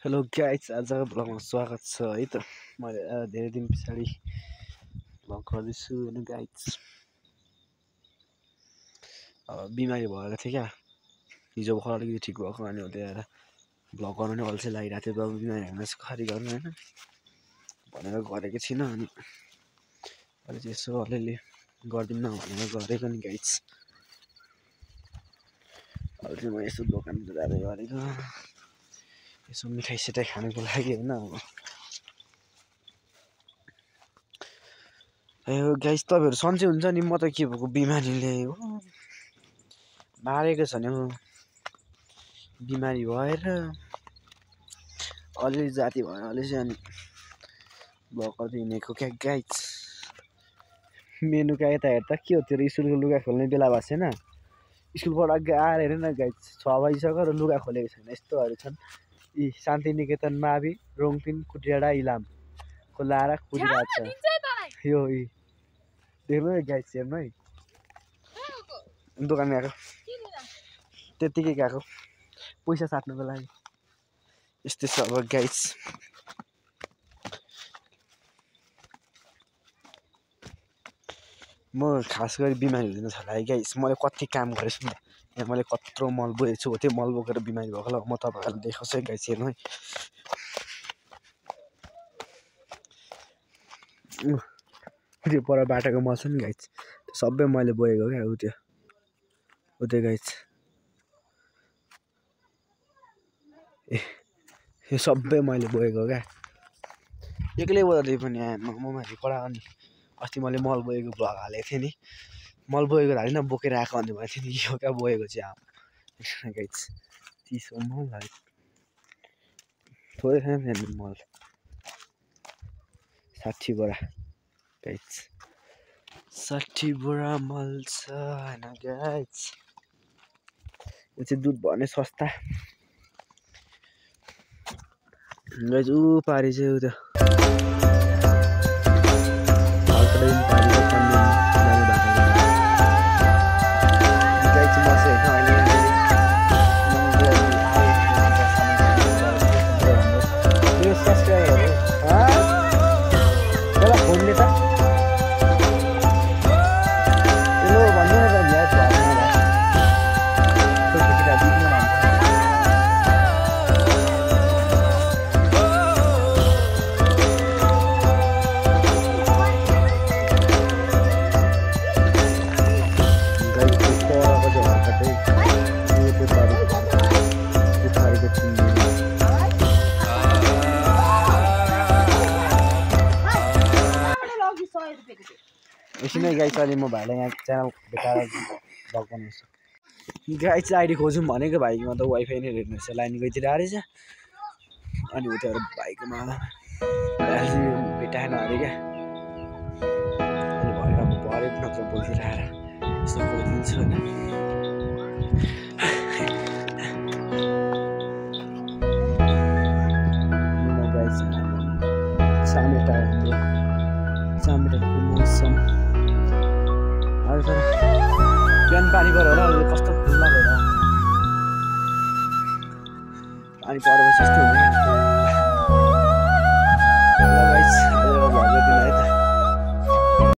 Hello guys, आजको ब्लगमा स्वागत छ है त। मैले धेरै दिन पछाडि ब्लग गर्दैछु होइन गाइज। बिमारी भएर थिएँ क्या, हिजो भर्खर अलिकति ठिक भएको अनि हुँदै आएर ब्लग गर्नु नै अल्छी लागिरहेको थियो। अब बिमारी होइन खरी गर्नु होइन भनेर गरेको थिइनँ, अनि अहिले चाहिँ यसो अलिअलि गरिदिउँ न भनेर गरेको नि गाइज। अहिले चाहिँ म यसो दोकानतिर जाँदै गरेको, यसो मिठाई सिठाई खानुको लागि होइन। अब गाइस, तपाईँहरू सन्चै हुन्छ नि? म त के भएको बिमारीले हो मारेको छ नि हौ। बिमारी भएर अलिअलि जाती भयो अलि चाहिँ, अनि ब्लग गर्दै हिँडेको क्या गाइस। मेनुका यता हेर्दा के हो, तेरो स्कुलको लुगा खोल्ने बेला भएको छैन? स्कुलबाट अघि आएर हेर न गाइस, 6 बजिसक्यो र लुगा खोलेको छैन। यस्तोहरू छन्। यी शान्तिनिकेतन, मावि, रोङपिन, कुटियाडा, इलाम खोलाएर कुदिरहेको छ यो। देख्नु है गाइस, हेर्नु है। दोकान गएको त्यत्तिकै गएको पैसा साट्नुको लागि। यस्तै छ अब गाइस। म खास गरी बिमारी हुँदैन छ होला है गाइस। मैले कति काम गरेछु नि, यहाँ मैले कत्रो मल बोकेको छु। त्यो मल बोकेर बिमारी भएको होला। म तपाईँहरूलाई देखाउँछु है गाइस, हेर्नु है। त्यो पर बाटाको मल छ नि गाइस, त्यो सबै मैले बोकेको क्या। त्यो गाइस, यो सबै मैले बोकेको क्या। एक्लै बोक्दै पनि म माथि कडा। अनि अस्ति मैले मल बोकेको भ्लग हालेको थिएँ नि, मल बोकेको हालिनँ, बोकेर आएको अन्त भएको थियो नि। यो क्या बोकेको चाहिँ अब गाइस 30 मल हाल्यो। थोरै छैन मल, 60 बोरा गाइस। 60 बोरा मल छ होइन गाइस। यो चाहिँ दुध भने सस्ता गाइस। पारी चाहिँ उता एकछिन है गाइस। अहिले म भाइलाई यहाँ च्यानल भेटाएर ब्लग बनाउँछु गाइस। आइडी खोजौँ भनेको भाइकोमा त वाइफाई नै हेर्नु रहेछ, लाइन गइदिरहेको रहेछ। अनि उता भाइकोमा भेटाएन अरे क्या। अनि भएर अब भरे नत्र बोलिदिएर यसो खोलिदिन्छु होइन। चामेटाको मौसम अहिले तर बिहान पानी पऱ्यो होला। अहिले कस्तो खुल्ला भयो, पानी परेपछि यस्तो हुने। ल गाइस, अहिले भ्लग गरिदिनु है त।